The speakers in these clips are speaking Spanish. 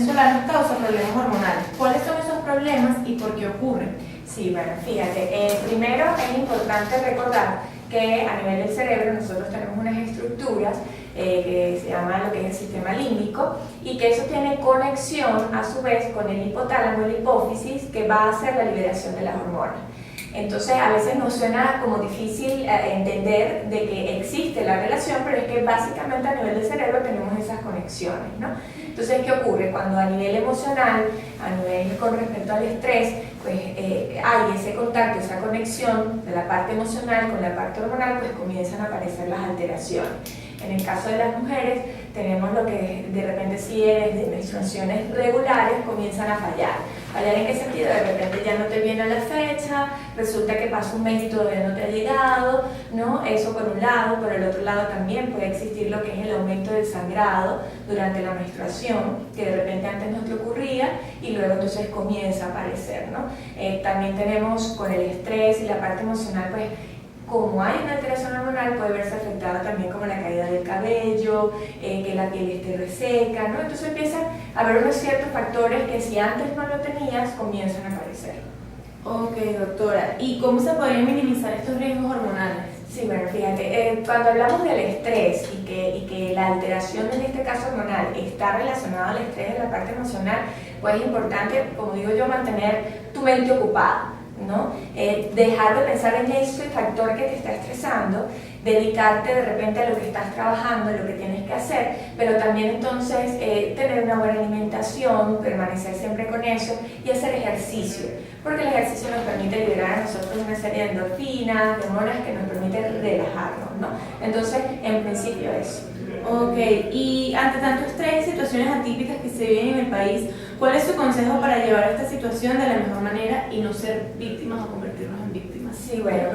venezolanos causa problemas hormonales. ¿Cuáles son esos problemas y por qué ocurren? Sí, bueno, fíjate, primero es importante recordar que a nivel del cerebro nosotros tenemos unas estructuras que se llama lo que es el sistema límbico, y que eso tiene conexión a su vez con el hipotálamo y la hipófisis, que va a hacer la liberación de las hormonas. Entonces a veces nos suena como difícil entender de que existe la relación, pero es que básicamente a nivel del cerebro tenemos esas conexiones, ¿no? Entonces, ¿qué ocurre? Cuando a nivel emocional, a nivel con respecto al estrés, pues hay ese contacto, esa conexión de la parte emocional con la parte hormonal, pues comienzan a aparecer las alteraciones. En el caso de las mujeres, tenemos lo que de repente si eres de menstruaciones regulares, comienzan a fallar. ¿Fallar en qué sentido? De repente ya no te viene a la fecha, resulta que pasa un mes y todavía no te ha llegado, ¿no? Eso por un lado. Por el otro lado también puede existir lo que es el aumento del sangrado durante la menstruación, que de repente antes no te ocurría y luego entonces comienza a aparecer, ¿no? También tenemos con el estrés y la parte emocional, pues como hay una alteración hormonal, puede verse afectada también como la caída del cabello, que la piel esté reseca, ¿no? Entonces empiezan a haber unos ciertos factores que si antes no lo tenías, comienzan a aparecer. Ok, doctora. ¿Y cómo se podrían minimizar estos riesgos hormonales? Sí, bueno, fíjate, cuando hablamos del estrés y que la alteración en este caso hormonal está relacionada al estrés en la parte emocional, pues es importante, como digo yo, mantener tu mente ocupada, ¿no? Dejar de pensar en ese factor que te está estresando, dedicarte de repente a lo que estás trabajando, a lo que tienes que hacer, pero también entonces tener una buena alimentación, permanecer siempre con eso y hacer ejercicio, porque el ejercicio nos permite liberar a nosotros una serie de endorfinas, de hormonas que nos permiten relajarnos, ¿no? Entonces, en principio eso. Ok, y ante tanto estrés y situaciones atípicas que se viven en el país, ¿cuál es su consejo para llevar esta situación de la mejor manera y no ser víctimas o convertirnos en víctimas? Sí, bueno,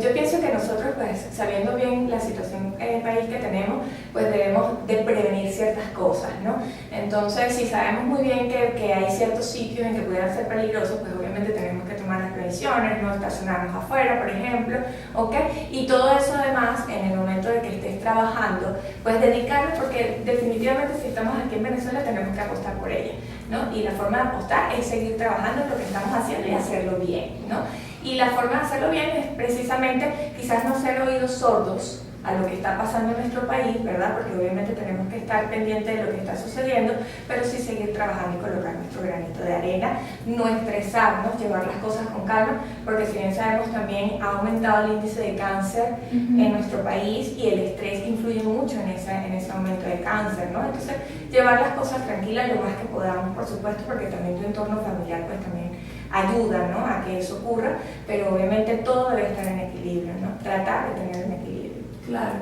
yo pienso que nosotros, pues, sabiendo bien la situación en el país que tenemos, pues debemos de prevenir ciertas cosas, ¿no? Entonces, si sabemos muy bien que hay ciertos sitios en que pudieran ser peligrosos, pues obviamente tenemos que tomar las previsiones, no estacionarnos afuera, por ejemplo, ¿ok? Y todo eso además, en el momento de que estés trabajando, pues dedicarnos, porque definitivamente si estamos aquí en Venezuela tenemos que apostar por ella, ¿no? Y la forma de apostar es seguir trabajando en lo que estamos haciendo y hacerlo bien, ¿no? Y la forma de hacerlo bien es precisamente quizás no ser oídos sordos a lo que está pasando en nuestro país, ¿verdad? Porque obviamente tenemos que estar pendientes de lo que está sucediendo, pero sí seguir trabajando y colocar nuestro granito de arena, no estresarnos, llevar las cosas con calma, porque si bien sabemos también ha aumentado el índice de cáncer en nuestro país y el estrés influye mucho en ese aumento de cáncer, ¿no? Entonces, llevar las cosas tranquilas lo más que podamos, por supuesto, porque también tu entorno familiar pues también ayuda, ¿no? A que eso ocurra, pero obviamente todo debe estar en equilibrio, ¿no? Tratar de tener un equilibrio. Claro.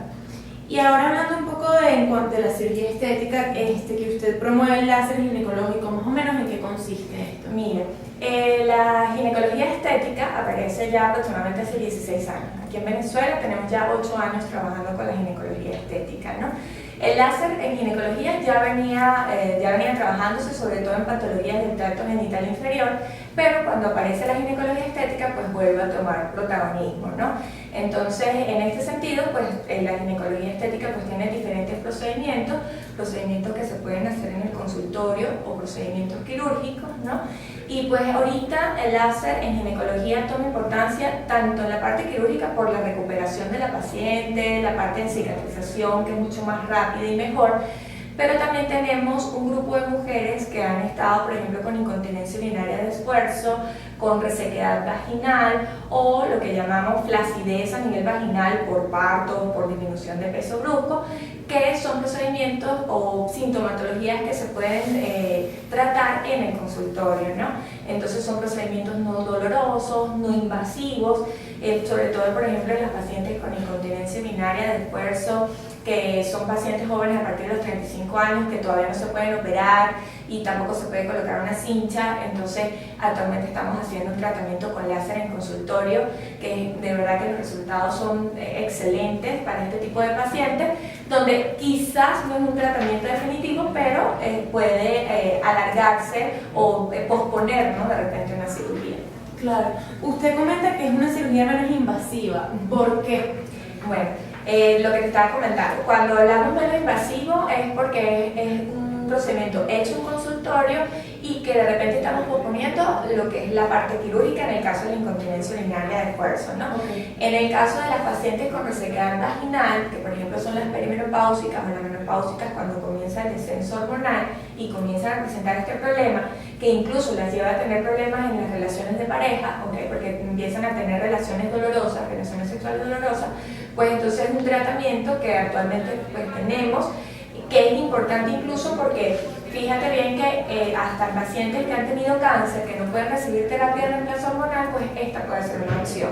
Y ahora hablando un poco en cuanto a la cirugía estética, que usted promueve el láser ginecológico, más o menos ¿en qué consiste esto? Mira, la ginecología estética aparece ya aproximadamente hace 16 años. Aquí en Venezuela tenemos ya 8 años trabajando con la ginecología estética, ¿no? El láser en ginecología ya venía trabajándose sobre todo en patologías del tracto genital inferior, pero cuando aparece la ginecología estética pues vuelve a tomar protagonismo, ¿no? Entonces, en este sentido, pues la ginecología estética pues tiene diferentes procedimientos que se pueden hacer en el consultorio o procedimientos quirúrgicos, ¿no? Y pues ahorita el láser en ginecología toma importancia tanto en la parte quirúrgica por la recuperación de la paciente, la parte de cicatrización que es mucho más rápida y mejor, pero también tenemos un grupo de mujeres que han estado, por ejemplo, con incontinencia urinaria de esfuerzo, con resequedad vaginal o lo que llamamos flacidez a nivel vaginal por parto, por disminución de peso brusco, que son procedimientos o sintomatologías que se pueden tratar en el consultorio, ¿no? Entonces son procedimientos no dolorosos, no invasivos, sobre todo, por ejemplo, en las pacientes con incontinencia urinaria de esfuerzo, que son pacientes jóvenes a partir de los 35 años que todavía no se pueden operar y tampoco se puede colocar una cincha. Entonces actualmente estamos haciendo un tratamiento con láser en consultorio que de verdad que los resultados son excelentes para este tipo de pacientes, donde quizás no es un tratamiento definitivo, pero puede alargarse o posponer, ¿no? De repente una cirugía. Claro. Usted comenta que es una cirugía menos invasiva. ¿Por qué? Bueno, lo que te estaba comentando, cuando hablamos menos invasivo es porque es un procedimiento hecho en consultorio y que de repente estamos posponiendo lo que es la parte quirúrgica en el caso de la incontinencia urinaria de esfuerzo, ¿no? Okay. En el caso de las pacientes con resequedad vaginal, que por ejemplo son las perimenopáusicas o las menopáusicas cuando comienza el descenso hormonal y comienzan a presentar este problema, que incluso las lleva a tener problemas en las relaciones de pareja, ¿okay? Porque empiezan a tener relaciones dolorosas, relaciones sexuales dolorosas, pues entonces es un tratamiento que actualmente pues tenemos, que es importante incluso porque fíjate bien que hasta pacientes que han tenido cáncer, que no pueden recibir terapia de reemplazo hormonal, pues esta puede ser una opción.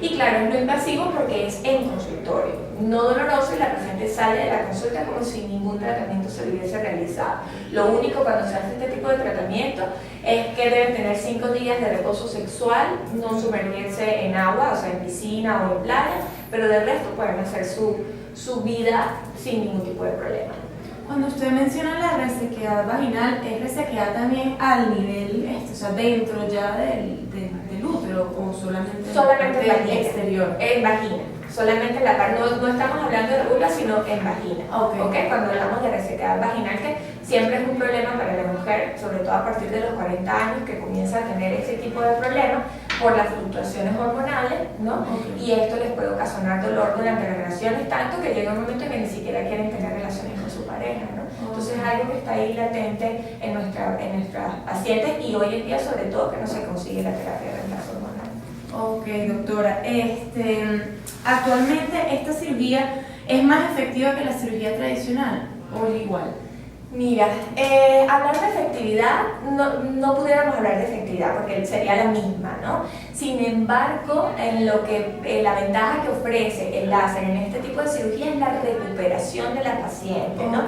Y claro, es no invasivo porque es en consultorio, no doloroso, y la paciente sale de la consulta como si ningún tratamiento se le hubiese realizado. Lo único cuando se hace este tipo de tratamiento es que deben tener 5 días de reposo sexual, no sumergirse en agua, o sea, en piscina o en playa, pero del resto pueden hacer su vida sin ningún tipo de problema. Cuando usted menciona la resequedad vaginal, ¿es resequedad también al nivel, o sea, dentro ya del útero o solamente en vagina, exterior? En vagina, solamente en la parte, no estamos hablando de vulva, sino en vagina. Okay. Cuando hablamos de resequedad vaginal, que siempre es un problema para la mujer, sobre todo a partir de los 40 años, que comienza a tener ese tipo de problemas por las fluctuaciones hormonales, ¿no? Y esto les puede ocasionar dolor durante las relaciones, tanto que llega un momento en que ni siquiera quieren tener relaciones con su pareja, ¿no? Entonces es algo que está ahí latente en nuestras pacientes, y hoy en día sobre todo que no se consigue la terapia de reemplazo hormonal. Ok, doctora. Actualmente esta cirugía es más efectiva que la cirugía tradicional, ¿o es igual? Mira, hablar de efectividad, no pudiéramos hablar de efectividad porque sería la misma, ¿no? Sin embargo, en lo que la ventaja que ofrece el láser en este tipo de cirugía es la recuperación de la paciente, ¿no?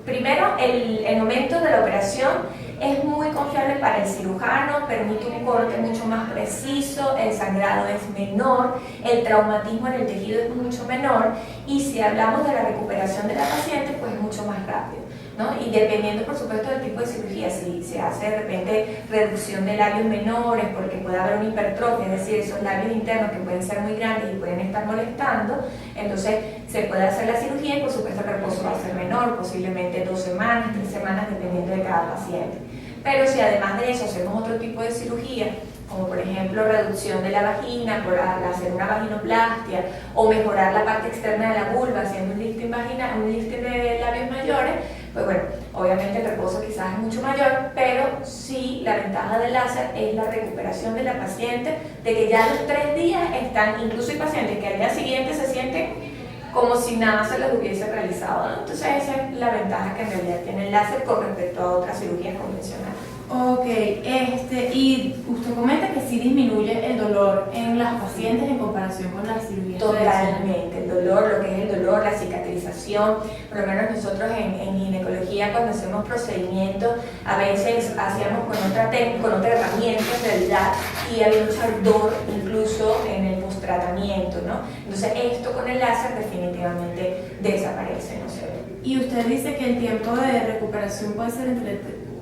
Primero, el momento de la operación es muy confiable para el cirujano, permite un corte mucho más preciso, el sangrado es menor, el traumatismo en el tejido es mucho menor, y si hablamos de la recuperación de la paciente, pues es mucho más rápido, ¿no? Y dependiendo por supuesto del tipo de cirugía, si se hace de repente reducción de labios menores porque puede haber una hipertrofia, es decir, esos labios internos que pueden ser muy grandes y pueden estar molestando, entonces se puede hacer la cirugía y por supuesto el reposo va a ser menor, posiblemente 2 semanas, 3 semanas, dependiendo de cada paciente. Pero si además de eso hacemos otro tipo de cirugía, como por ejemplo reducción de la vagina por hacer una vaginoplastia, o mejorar la parte externa de la vulva haciendo un lifting vaginal, un lifting de labios mayores, pues bueno, obviamente el reposo quizás es mucho mayor, pero sí la ventaja del láser es la recuperación de la paciente, de que ya a los 3 días están, incluso hay pacientes que al día siguiente se sienten como si nada se les hubiese realizado, ¿no? Entonces esa es la ventaja que en realidad tiene el láser con respecto a otras cirugías convencionales. Ok, y usted comenta que sí disminuye el dolor en las pacientes en comparación con las cirugías. Totalmente, el dolor, lo que es el dolor, la cicatrización, por lo menos nosotros en ginecología cuando hacemos procedimientos, a veces hacíamos con otra técnica, con otra herramienta en realidad, y había mucho ardor incluso en el posttratamiento, ¿no? Entonces esto con el láser definitivamente desaparece, no se ve. Y usted dice que el tiempo de recuperación puede ser entre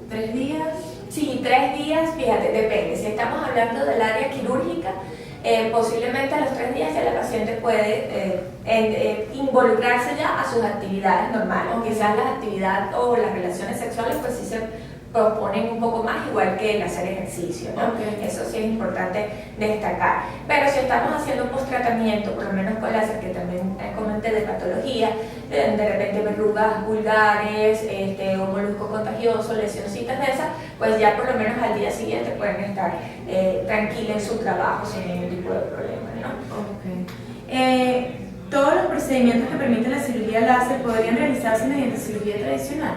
3 días. Sí, 3 días, fíjate, depende. Si estamos hablando del área quirúrgica, posiblemente a los 3 días ya la paciente puede involucrarse ya a sus actividades normales. Quizás las actividades o las relaciones sexuales pues sí se proponen un poco más, igual que el hacer ejercicio, ¿no? Eso sí es importante destacar. Pero si estamos haciendo post-tratamiento, por lo menos con láser, que también comenté de patología, de repente verrugas vulgares, o molusco contagioso, lesioncitas de esas, pues ya por lo menos al día siguiente pueden estar tranquilos en su trabajo sin ningún tipo de problema, ¿no? ¿Todos los procedimientos que permiten la cirugía láser podrían realizarse mediante cirugía tradicional?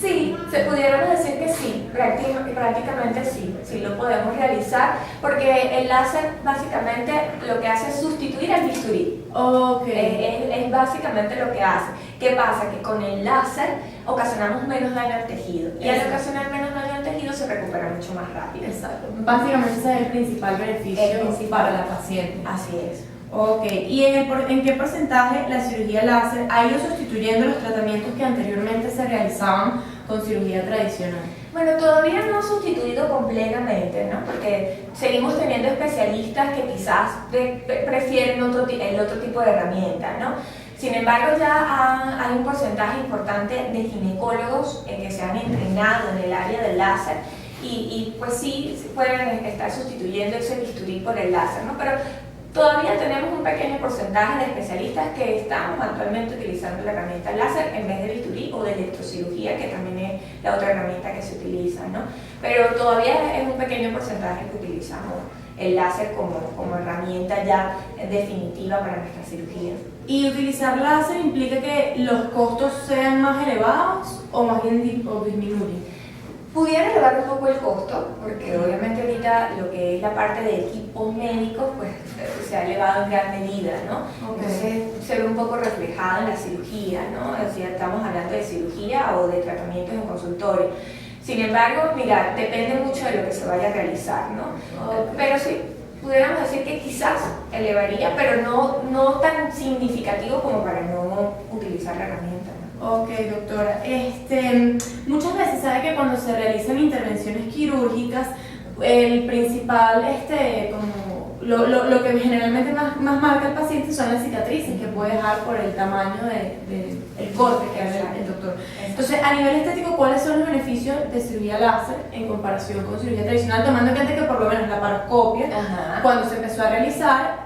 Sí, se pudiéramos decir que sí, prácticamente sí lo podemos realizar, porque el láser básicamente lo que hace es sustituir al bisturí. Es básicamente lo que hace. ¿Qué pasa? Que con el láser ocasionamos menos daño al tejido, y al ocasionar menos daño al tejido se recupera mucho más rápido. Exacto. Básicamente ese es el principal beneficio para la paciente. Así es. Ok, ¿y en qué porcentaje la cirugía láser ha ido sustituyendo los tratamientos que anteriormente se realizaban con cirugía tradicional? Bueno, todavía no ha sustituido completamente, ¿no? Porque seguimos teniendo especialistas que quizás prefieren el otro tipo de herramientas, ¿no? Sin embargo, ya hay un porcentaje importante de ginecólogos que se han entrenado en el área del láser y pues sí pueden estar sustituyendo ese bisturí por el láser, ¿no? Pero todavía tenemos un pequeño porcentaje de especialistas que estamos actualmente utilizando la herramienta láser en vez de bisturí o de electrocirugía, que también es la otra herramienta que se utiliza, ¿no? Pero todavía es un pequeño porcentaje que utilizamos el láser como herramienta ya definitiva para nuestras cirugías. ¿Y utilizar láser implica que los costos sean más elevados o más bien disminuyen? Pudiera elevar un poco el costo, porque obviamente ahorita lo que es la parte de equipos médicos pues se ha elevado en gran medida, ¿no? Okay. Entonces se ve un poco reflejado en la cirugía, ¿no? Es decir, estamos hablando de cirugía o de tratamientos en consultorio. Sin embargo, mira, depende mucho de lo que se vaya a realizar, ¿no? Okay. Pero sí, pudiéramos decir que quizás elevaría, pero no tan significativo como para no utilizar la herramienta, ¿no? Ok, doctora. Muchas veces sabe que cuando se realizan intervenciones quirúrgicas, el principal, lo que generalmente más marca al paciente son las cicatrices que puede dejar por el tamaño del corte que hace el doctor. Entonces, a nivel estético, ¿cuáles son los beneficios de cirugía láser en comparación con cirugía tradicional? Tomando en cuenta que por lo menos la paroscopia, cuando se empezó a realizar,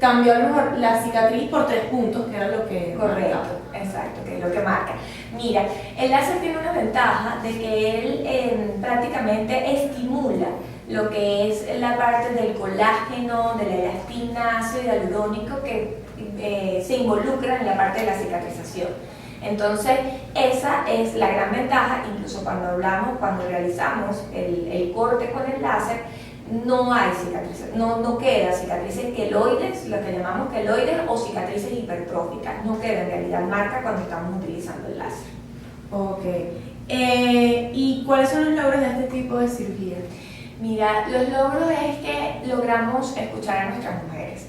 cambió a lo mejor la cicatriz por 3 puntos, que era lo que... Correcto, exacto, que es lo que marca. Mira, el láser tiene una ventaja de que él prácticamente estimula lo que es la parte del colágeno, de la elastina, ácido hialurónico que se involucra en la parte de la cicatrización. Entonces, esa es la gran ventaja, incluso cuando realizamos el corte con el láser, no hay cicatrices, no queda cicatrices queloides, lo que llamamos queloides o cicatrices hipertróficas, no queda en realidad marca cuando estamos utilizando el láser. Ok. ¿Y cuáles son los logros de este tipo de cirugía? Mira, los logros es que logramos escuchar a nuestras mujeres.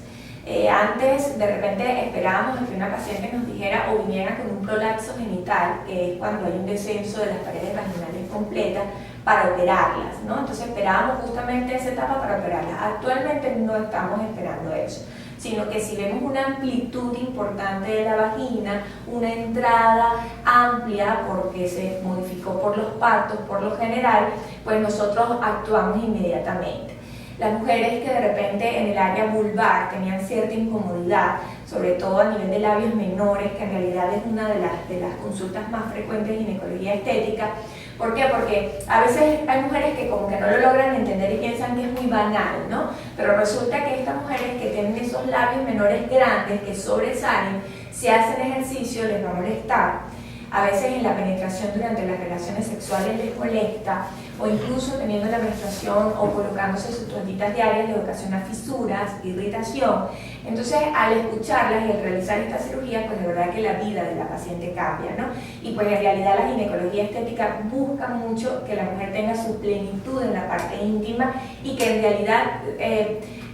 Antes, de repente, esperábamos que una paciente nos dijera o viniera con un prolapso genital, que es cuando hay un descenso de las paredes vaginales completas, para operarlas, ¿no? Entonces esperábamos justamente esa etapa para operarlas. Actualmente no estamos esperando eso, sino que si vemos una amplitud importante de la vagina, una entrada amplia porque se modificó por los partos, por lo general, pues nosotros actuamos inmediatamente. Las mujeres que de repente en el área vulvar tenían cierta incomodidad, sobre todo a nivel de labios menores, que en realidad es una de las consultas más frecuentes de ginecología estética. ¿Por qué? Porque a veces hay mujeres que como que no lo logran entender y piensan que es muy banal, ¿no? Pero resulta que estas mujeres que tienen esos labios menores grandes, que sobresalen, si hacen ejercicio les va a molestar. A veces en la penetración durante las relaciones sexuales les molesta, o incluso teniendo la menstruación o colocándose sus toallitas diarias les ocasiona fisuras, irritación. Entonces, al escucharlas y al realizar esta cirugía, pues de verdad que la vida de la paciente cambia, ¿no? Y pues en realidad la ginecología estética busca mucho que la mujer tenga su plenitud en la parte íntima y que en realidad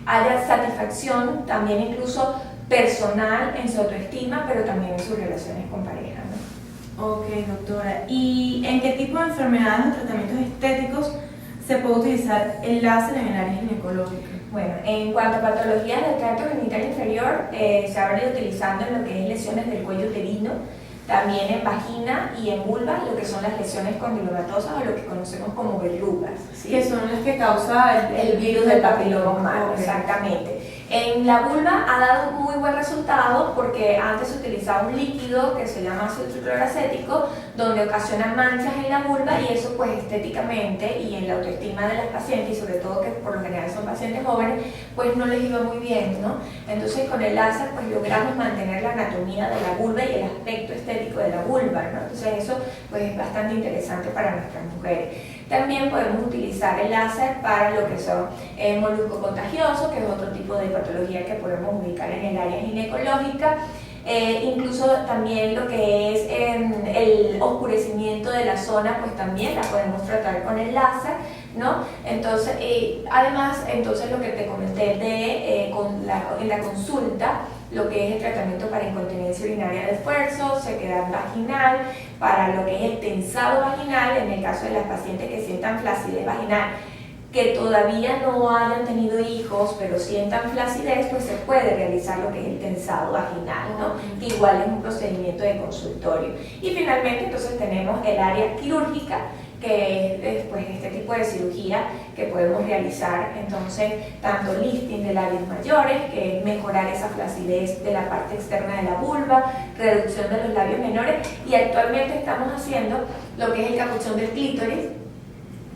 haya satisfacción también incluso personal en su autoestima, pero también en sus relaciones con pareja, ¿no? Ok, doctora. ¿Y en qué tipo de enfermedades o tratamientos estéticos se puede utilizar el láser en el área ginecológica? Bueno, en cuanto a patologías del tracto genital inferior, se ha venido utilizando en lo que es lesiones del cuello uterino, también en vagina y en vulva, lo que son las lesiones condilomatosas o lo que conocemos como verrugas, ¿sí? Que son las que causa el virus del papiloma humano, okay. Exactamente. En la vulva ha dado muy buen resultado porque antes se utilizaba un líquido que se llama ácido tricloracético, donde ocasiona manchas en la vulva y eso pues estéticamente y en la autoestima de las pacientes, y sobre todo que por lo general son pacientes jóvenes, pues no les iba muy bien, ¿no? Entonces con el láser pues logramos mantener la anatomía de la vulva y el aspecto estético de la vulva, ¿no? Entonces eso pues es bastante interesante para nuestras mujeres. También podemos utilizar el láser para lo que son molusco contagioso, que es otro tipo de patología que podemos ubicar en el área ginecológica. Incluso también lo que es el oscurecimiento de la zona, pues también la podemos tratar con el láser, ¿no? Entonces, además, entonces lo que te comenté en la consulta, lo que es el tratamiento para incontinencia urinaria de esfuerzo, sequedad vaginal, para lo que es el tensado vaginal, en el caso de las pacientes que sientan flacidez vaginal que todavía no hayan tenido hijos, pero sientan flacidez, pues se puede realizar lo que es el tensado vaginal, ¿no? Que igual es un procedimiento de consultorio. Y finalmente, entonces tenemos el área quirúrgica, que es después este tipo de cirugía que podemos realizar, entonces tanto lifting de labios mayores, que es mejorar esa flacidez de la parte externa de la vulva, reducción de los labios menores, y actualmente estamos haciendo lo que es el capuchón del clítoris,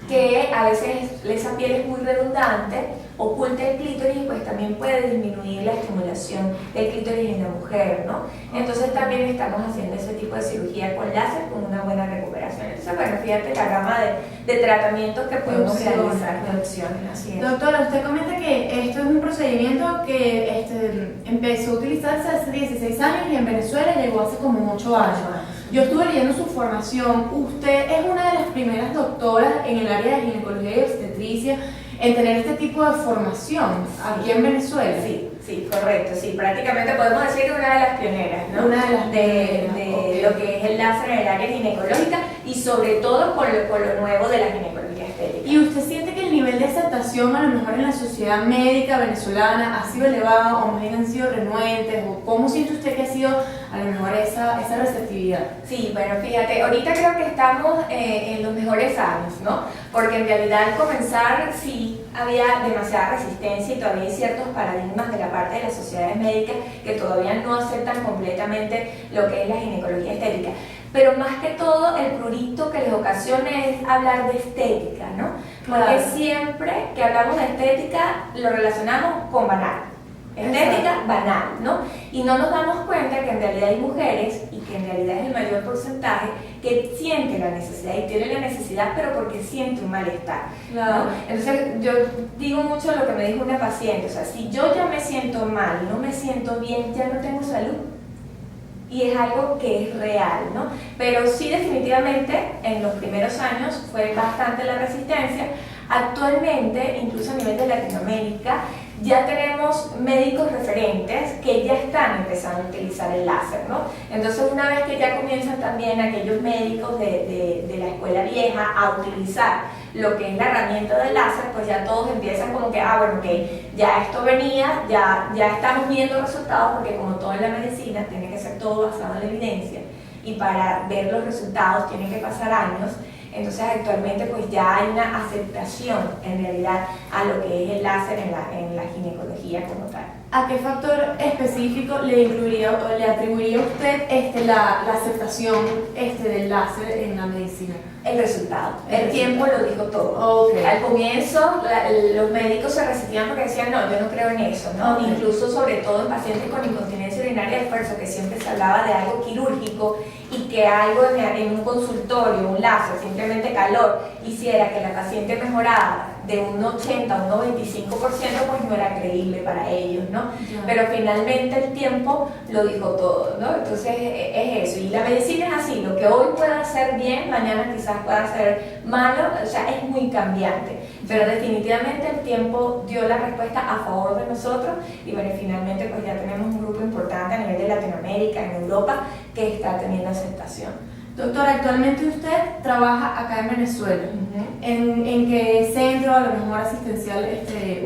que a veces esa piel es muy redundante, oculta el clítoris y pues también puede disminuir la estimulación del clítoris en la mujer, ¿no? Entonces también estamos haciendo ese tipo de cirugía con láser con una buena recuperación. Entonces, bueno, fíjate la gama de tratamientos que podemos realizar, de opciones, así es. Doctora, usted comenta que esto es un procedimiento que empezó a utilizarse hace 16 años y en Venezuela llegó hace como 8 años. Yo estuve leyendo su formación. Usted es una de las primeras doctoras en el área de ginecología y obstetricia en tener este tipo de formación aquí en Venezuela. Sí, correcto, sí, prácticamente podemos decir que una de las pioneras, ¿no? Una de las de lo que es el láser en el área ginecológica y sobre todo con lo nuevo de la ginecología estética. ¿Y usted siente que el nivel de aceptación a lo mejor en la sociedad médica venezolana ha sido elevado o más bien han sido renuentes? ¿O cómo siente usted que ha sido a lo mejor esa receptividad? Sí, bueno, fíjate, ahorita creo que estamos en los mejores años, ¿no? Porque en realidad al comenzar sí había demasiada resistencia y todavía hay ciertos paradigmas de la parte de las sociedades médicas que todavía no aceptan completamente lo que es la ginecología estética. Pero más que todo el prurito que les ocasiona es hablar de estética, ¿no? Porque Claro. Siempre que hablamos de estética lo relacionamos con banal. Estética banal, ¿no? Y no nos damos cuenta que en realidad hay mujeres, y que en realidad es el mayor porcentaje, que sienten la necesidad y tienen la necesidad, pero porque sienten un malestar, Claro. ¿no? Entonces yo digo mucho lo que me dijo una paciente, o sea, si yo ya me siento mal, no me siento bien, ya no tengo salud. Y es algo que es real, ¿no? Pero sí, definitivamente, en los primeros años fue bastante la resistencia. Actualmente, incluso a nivel de Latinoamérica, ya tenemos médicos referentes que ya están empezando a utilizar el láser, ¿no? Entonces, una vez que ya comienzan también aquellos médicos de la escuela vieja a utilizar lo que es la herramienta del láser, pues ya todos empiezan como que, bueno, ok, ya esto venía, ya estamos viendo resultados, porque como todo en la medicina tiene que ser todo basado en la evidencia, y para ver los resultados tienen que pasar años. Entonces actualmente pues ya hay una aceptación en realidad a lo que es el láser en la ginecología como tal. ¿A qué factor específico le incluiría o le atribuiría usted la aceptación del láser en la medicina? El resultado, el tiempo lo dijo todo. Okay. Al comienzo los médicos se resistían porque decían, no, yo no creo en eso, ¿no? Okay. Incluso sobre todo en pacientes con incontinencia urinaria de esfuerzo, que siempre se hablaba de algo quirúrgico y que algo en un consultorio, un láser, simplemente calor, hiciera que la paciente mejorara de un 80 a un 95%, pues no era creíble para ellos, ¿no? Yeah. Pero finalmente el tiempo lo dijo todo, ¿no? Entonces es eso, y la medicina es así, lo que hoy pueda ser bien, mañana quizás pueda ser malo, o sea, es muy cambiante, pero definitivamente el tiempo dio la respuesta a favor de nosotros, y bueno, finalmente pues ya tenemos un grupo importante a nivel de Latinoamérica, en Europa, que está teniendo aceptación. Doctora, actualmente usted trabaja acá en Venezuela. ¿En qué centro, a lo mejor asistencial,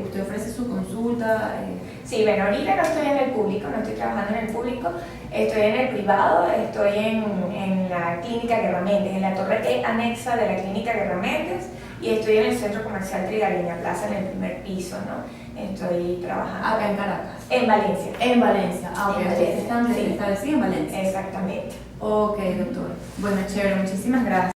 usted ofrece su consulta? Sí, bueno, ahorita no estoy en el público, no estoy trabajando en el público, estoy en el privado, estoy en la clínica Guerra Méndez, en la torre anexa de la clínica Guerra Méndez, y estoy en el centro comercial Trigaleña Plaza, en el primer piso, ¿no? Estoy trabajando. Acá en Caracas. En Valencia. En Valencia. Ok, En ustedes Valencia. están establecidos en Valencia. Exactamente. Ok, doctor. Bueno, chévere, muchísimas gracias.